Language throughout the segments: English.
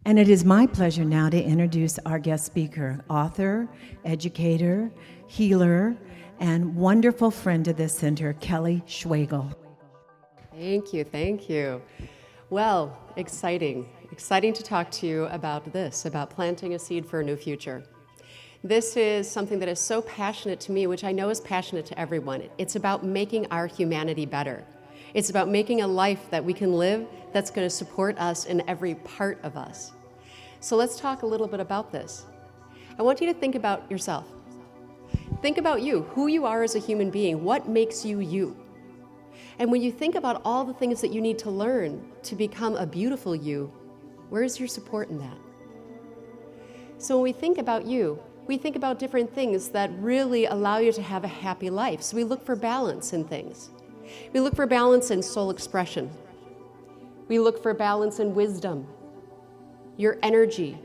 And it is my pleasure now to introduce our guest speaker, author, educator, healer, and wonderful friend of this center, Kelly Schwegel. Thank you, thank you. Well, exciting to talk to you about this, about planting a seed for a new future. This is something that is so passionate to me, which I know is passionate to everyone. It's about making our humanity better. It's about making a life that we can live that's going to support us in every part of us. So let's talk a little bit about this. I want you to think about yourself. Think about you, who you are as a human being, what makes you you. And when you think about all the things that you need to learn to become a beautiful you, where is your support in that? So when we think about you, we think about different things that really allow you to have a happy life. So we look for balance in things. We look for balance in soul expression. We look for balance in wisdom, your energy,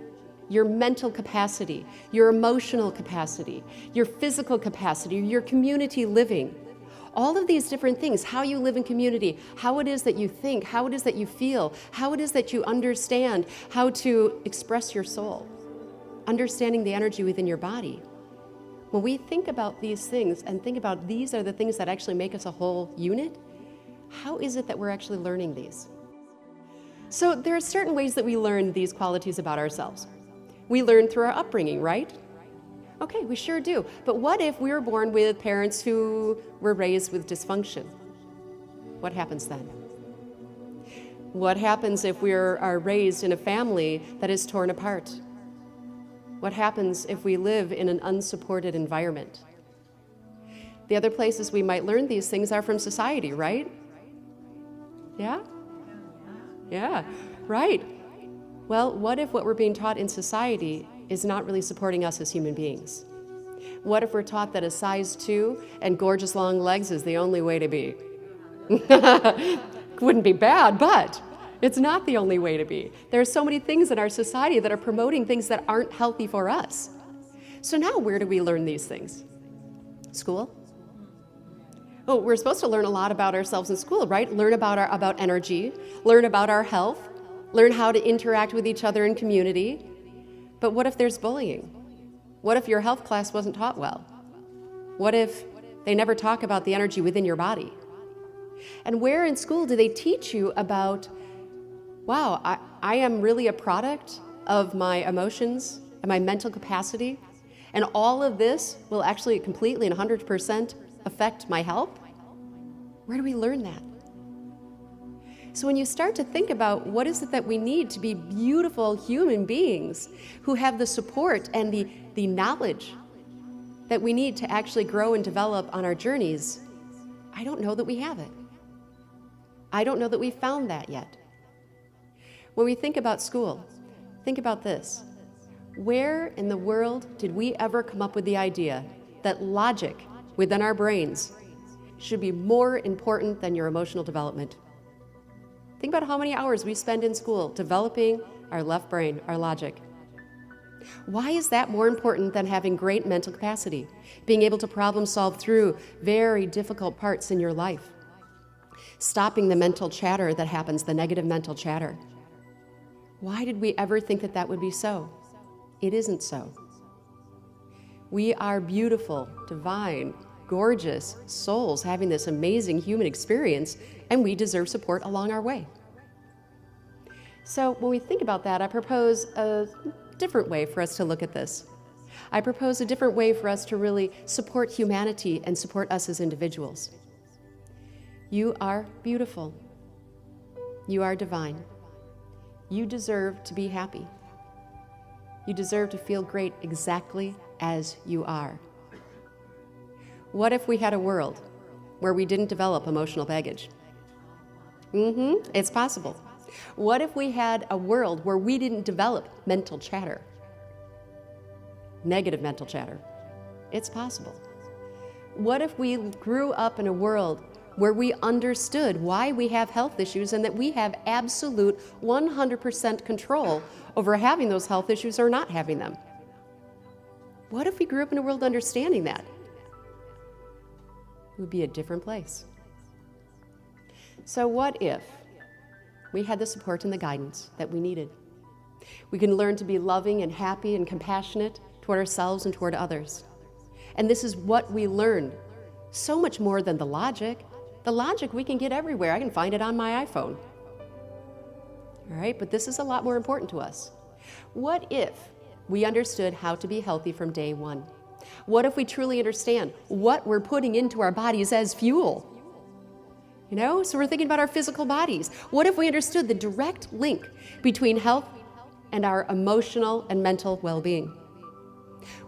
your mental capacity, your emotional capacity, your physical capacity, your community living. All of these different things, how you live in community, how it is that you think, how it is that you feel, how it is that you understand how to express your soul, understanding the energy within your body. When we think about these things and think about these are the things that actually make us a whole unit, how is it that we're actually learning these? So there are certain ways that we learn these qualities about ourselves. We learn through our upbringing, right? Okay, we sure do. But what if we were born with parents who were raised with dysfunction? What happens then? What happens if we are raised in a family that is torn apart? What happens if we live in an unsupported environment? The other places we might learn these things are from society, right? Yeah? Yeah, right. Well, what if what we're being taught in society is not really supporting us as human beings? What if we're taught that a size 2 and gorgeous long legs is the only way to be? Wouldn't be bad, but it's not the only way to be. There are so many things in our society that are promoting things that aren't healthy for us. So now where do we learn these things? School? Oh, we're supposed to learn a lot about ourselves in school, right? Learn about energy, learn about our health, learn how to interact with each other in community. But what if there's bullying? What if your health class wasn't taught well? What if they never talk about the energy within your body? And where in school do they teach you about, wow, I am really a product of my emotions and my mental capacity, and all of this will actually completely and 100% affect my health? Where do we learn that? So when you start to think about what is it that we need to be beautiful human beings who have the support and the knowledge that we need to actually grow and develop on our journeys, I don't know that we have it. I don't know that we've found that yet. When we think about school, think about this. Where in the world did we ever come up with the idea that logic within our brains should be more important than your emotional development? Think about how many hours we spend in school developing our left brain, our logic. Why is that more important than having great mental capacity, being able to problem solve through very difficult parts in your life, stopping the mental chatter that happens, the negative mental chatter? Why did we ever think that that would be so? It isn't so. We are beautiful, divine, gorgeous souls having this amazing human experience, and we deserve support along our way. So when we think about that, I propose a different way for us to look at this. I propose a different way for us to really support humanity and support us as individuals. You are beautiful. You are divine. You deserve to be happy. You deserve to feel great exactly as you are. What if we had a world where we didn't develop emotional baggage? It's possible. What if we had a world where we didn't develop mental chatter? Negative mental chatter. It's possible. What if we grew up in a world where we understood why we have health issues and that we have absolute 100% control over having those health issues or not having them? What if we grew up in a world understanding that? It would be a different place. So what if we had the support and the guidance that we needed? We can learn to be loving and happy and compassionate toward ourselves and toward others. And this is what we learn, so much more than the logic. The logic we can get everywhere. I can find it on my iPhone. All right, but this is a lot more important to us. What if we understood how to be healthy from day one? What if we truly understand what we're putting into our bodies as fuel? You know, so we're thinking about our physical bodies. What if we understood the direct link between health and our emotional and mental well-being?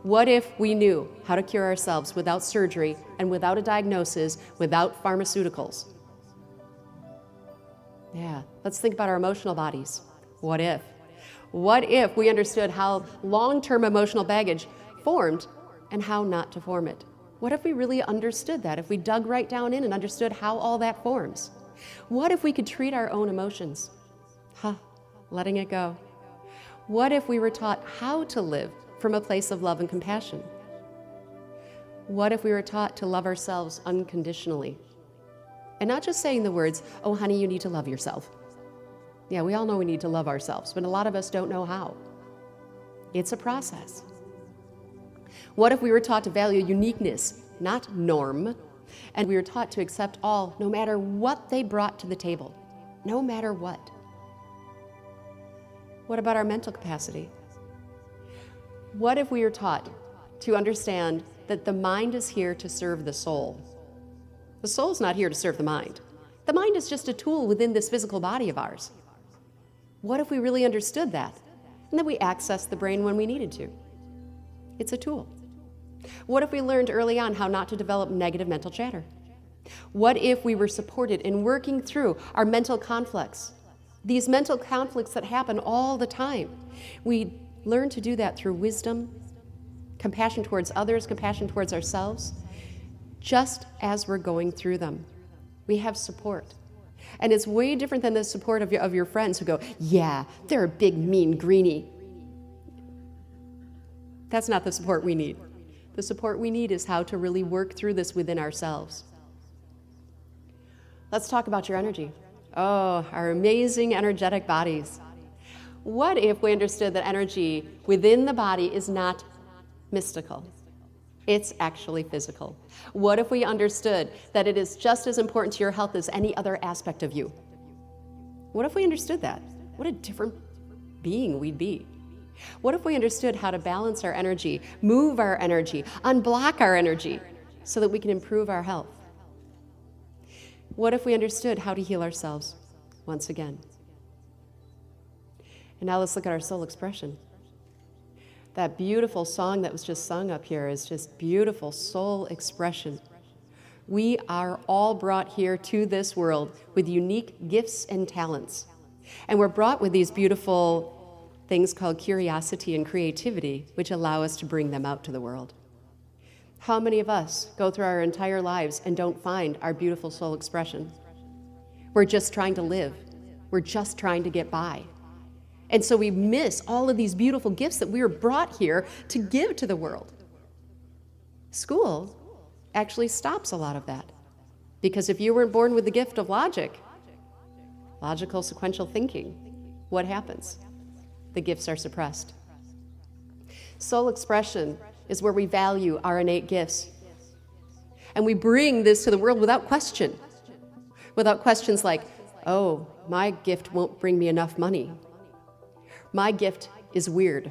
What if we knew how to cure ourselves without surgery and without a diagnosis, without pharmaceuticals? Yeah, let's think about our emotional bodies. What if? What if we understood how long-term emotional baggage formed and how not to form it? What if we really understood that, if we dug right down in and understood how all that forms? What if we could treat our own emotions? Letting it go. What if we were taught how to live from a place of love and compassion? What if we were taught to love ourselves unconditionally? And not just saying the words, oh honey, you need to love yourself. Yeah, we all know we need to love ourselves, but a lot of us don't know how. It's a process. What if we were taught to value uniqueness, not norm, and we were taught to accept all, no matter what they brought to the table, no matter what? What about our mental capacity? What if we were taught to understand that the mind is here to serve the soul? The soul's not here to serve the mind. The mind is just a tool within this physical body of ours. What if we really understood that? And then we accessed the brain when we needed to. It's a tool. What if we learned early on how not to develop negative mental chatter? What if we were supported in working through our mental conflicts? These mental conflicts that happen all the time. We learn to do that through wisdom, compassion towards others, compassion towards ourselves, just as we're going through them. We have support. And it's way different than the support of your friends who go, yeah, they're a big, mean greenie. That's not the support we need. The support we need is how to really work through this within ourselves. Let's talk about your energy. Oh, our amazing energetic bodies. What if we understood that energy within the body is not mystical? It's actually physical. What if we understood that it is just as important to your health as any other aspect of you? What if we understood that? What a different being we'd be. What if we understood how to balance our energy, move our energy, unblock our energy so that we can improve our health? What if we understood how to heal ourselves once again? And now let's look at our soul expression. That beautiful song that was just sung up here is just beautiful soul expression. We are all brought here to this world with unique gifts and talents. And we're brought with these beautiful things called curiosity and creativity, which allow us to bring them out to the world. How many of us go through our entire lives and don't find our beautiful soul expression? We're just trying to live. We're just trying to get by. And so we miss all of these beautiful gifts that we were brought here to give to the world. School actually stops a lot of that. Because if you weren't born with the gift of logic, logical sequential thinking, what happens? The gifts are suppressed. Soul expression is where we value our innate gifts. And we bring this to the world without question. Without questions like, oh, my gift won't bring me enough money. My gift is weird.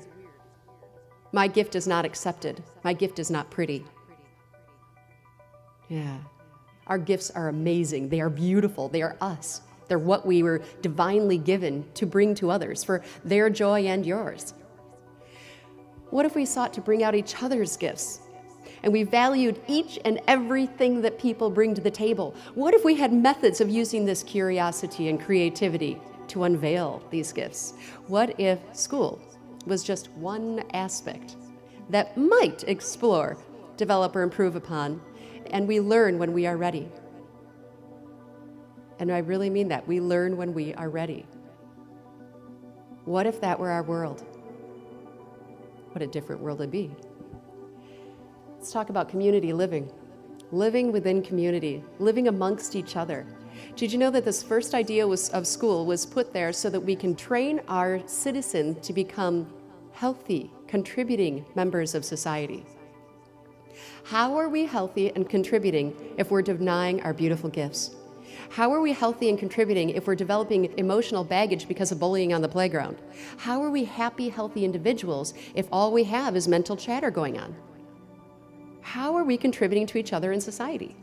My gift is not accepted. My gift is not pretty. Yeah. Our gifts are amazing. They are beautiful. They are us. They're what we were divinely given to bring to others for their joy and yours. What if we sought to bring out each other's gifts and we valued each and everything that people bring to the table? What if we had methods of using this curiosity and creativity to unveil these gifts? What if school was just one aspect that might explore, develop, or improve upon, and we learn when we are ready? And I really mean that. We learn when we are ready. What if that were our world? What a different world it'd be. Let's talk about community living. Living within community, living amongst each other. Did you know that this first idea of school was put there so that we can train our citizens to become healthy, contributing members of society? How are we healthy and contributing if we're denying our beautiful gifts? How are we healthy and contributing if we're developing emotional baggage because of bullying on the playground? How are we happy, healthy individuals if all we have is mental chatter going on? How are we contributing to each other in society?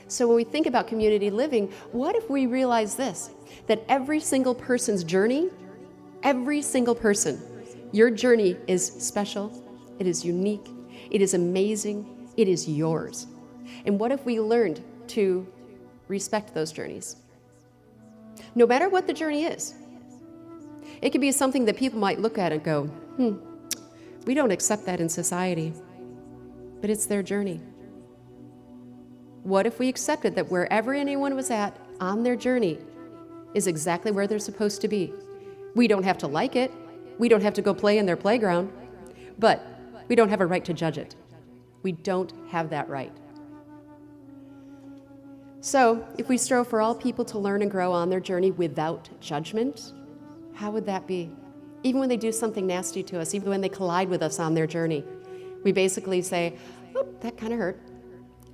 So when we think about community living, what if we realize this, that every single person's journey, every single person, your journey is special, it is unique, it is amazing, it is yours. And what if we learned to respect those journeys? No matter what the journey is. It could be something that people might look at and go, we don't accept that in society, but it's their journey. What if we accepted that wherever anyone was at on their journey is exactly where they're supposed to be? We don't have to like it. We don't have to go play in their playground, but we don't have a right to judge it. We don't have that right. So if we strove for all people to learn and grow on their journey without judgment, how would that be? Even when they do something nasty to us, even when they collide with us on their journey, we basically say, oh, that kind of hurt.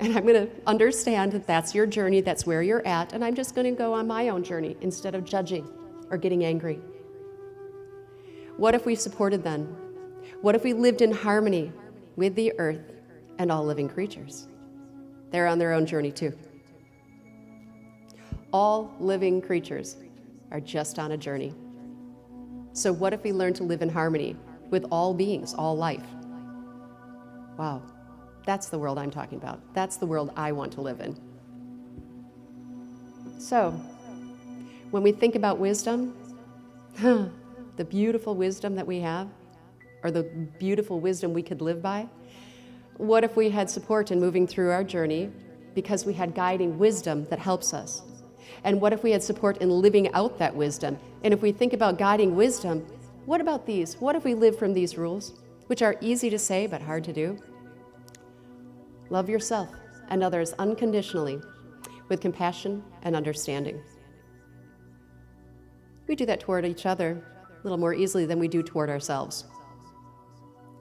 And I'm going to understand that that's your journey, that's where you're at, and I'm just going to go on my own journey instead of judging or getting angry. What if we supported them? What if we lived in harmony with the earth and all living creatures? They're on their own journey too. All living creatures are just on a journey. So what if we learn to live in harmony with all beings, all life? Wow. That's the world I'm talking about. That's the world I want to live in. So, when we think about wisdom, the beautiful wisdom that we have, or the beautiful wisdom we could live by, what if we had support in moving through our journey because we had guiding wisdom that helps us? And what if we had support in living out that wisdom? And if we think about guiding wisdom, what about these? What if we live from these rules, which are easy to say but hard to do? Love yourself and others unconditionally with compassion and understanding. We do that toward each other a little more easily than we do toward ourselves.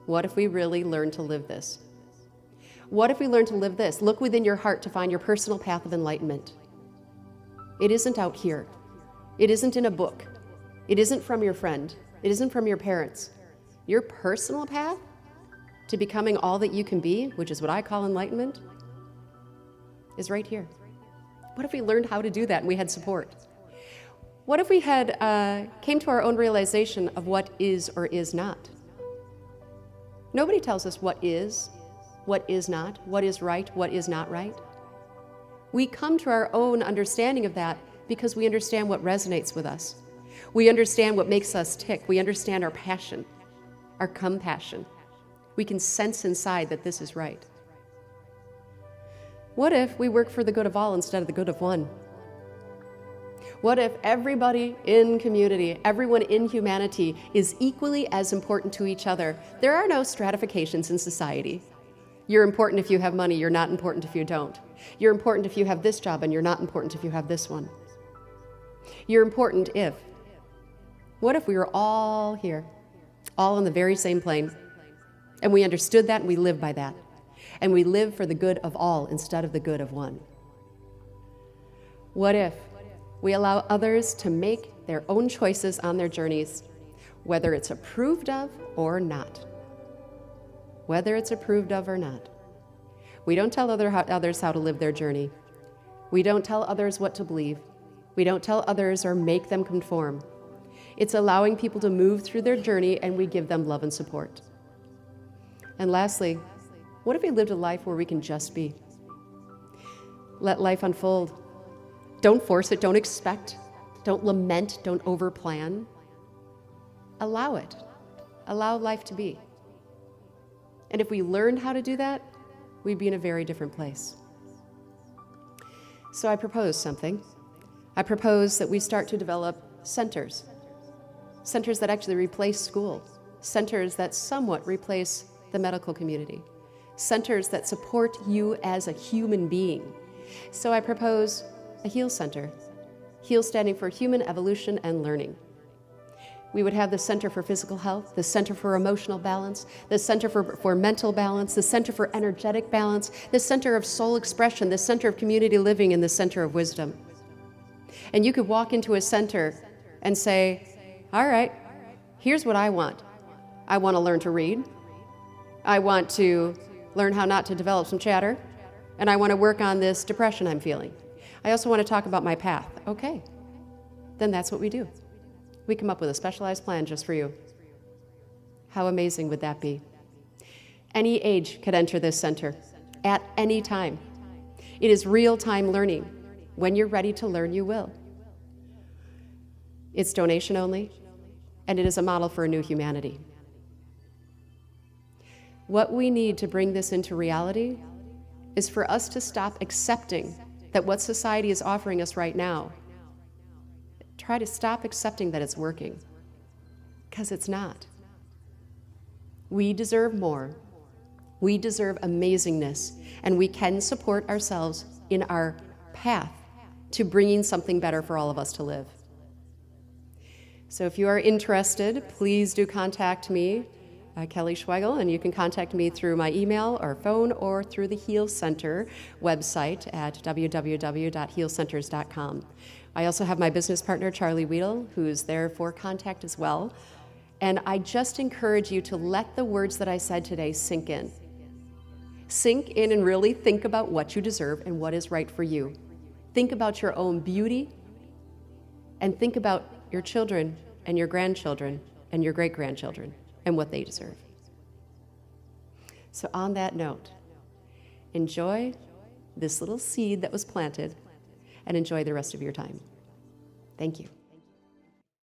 What if we really learn to live this? What if we learn to live this? Look within your heart to find your personal path of enlightenment. It isn't out here. It isn't in a book. It isn't from your friend. It isn't from your parents. Your personal path to becoming all that you can be, which is what I call enlightenment, is right here. What if we learned how to do that and we had support? What if we had came to our own realization of what is or is not? Nobody tells us what is not, what is right, what is not right. We come to our own understanding of that because we understand what resonates with us. We understand what makes us tick. We understand our passion, our compassion. We can sense inside that this is right. What if we work for the good of all instead of the good of one? What if everybody in community, everyone in humanity is equally as important to each other? There are no stratifications in society. You're important if you have money, you're not important if you don't. You're important if you have this job and you're not important if you have this one. You're important if. What if we were all here, all on the very same plane? And we understood that and we live by that. And we live for the good of all instead of the good of one. What if we allow others to make their own choices on their journeys, whether it's approved of or not? Whether it's approved of or not. We don't tell others how to live their journey. We don't tell others what to believe. We don't tell others or make them conform. It's allowing people to move through their journey and we give them love and support. And lastly, what if we lived a life where we can just be? Let life unfold. Don't force it, don't expect, don't lament, don't overplan. Allow it. Allow life to be. And if we learned how to do that, we'd be in a very different place. So I propose something. I propose that we start to develop centers that actually replace school, centers that somewhat replace the medical community, centers that support you as a human being. So I propose a HEAL center. HEAL standing for Human Evolution and Learning. We would have the Center for Physical Health, the Center for Emotional Balance, the Center for Mental Balance, the Center for Energetic Balance, the Center of Soul Expression, the Center of Community Living, and the Center of Wisdom. And you could walk into a center and say, all right, here's what I want. I want to learn to read. I want to learn how not to develop some chatter. And I want to work on this depression I'm feeling. I also want to talk about my path. Okay, then that's what we do. We come up with a specialized plan just for you. How amazing would that be? Any age could enter this center at any time. It is real-time learning. When you're ready to learn, you will. It's donation only, and it is a model for a new humanity. What we need to bring this into reality is for us to stop accepting that what society is offering us right now, try to stop accepting that it's working, because it's not. We deserve more. We deserve amazingness, and we can support ourselves in our path to bringing something better for all of us to live. So if you are interested, please do contact me, Kelly Schwegel, and you can contact me through my email or phone or through the HEAL Center website at www.healcenters.com. I also have my business partner, Charlie Weedle, who's there for contact as well. And I just encourage you to let the words that I said today sink in. Sink in and really think about what you deserve and what is right for you. Think about your own beauty, and think about your children and your grandchildren and your great-grandchildren and what they deserve. So on that note, enjoy this little seed that was planted and enjoy the rest of your time. Thank you.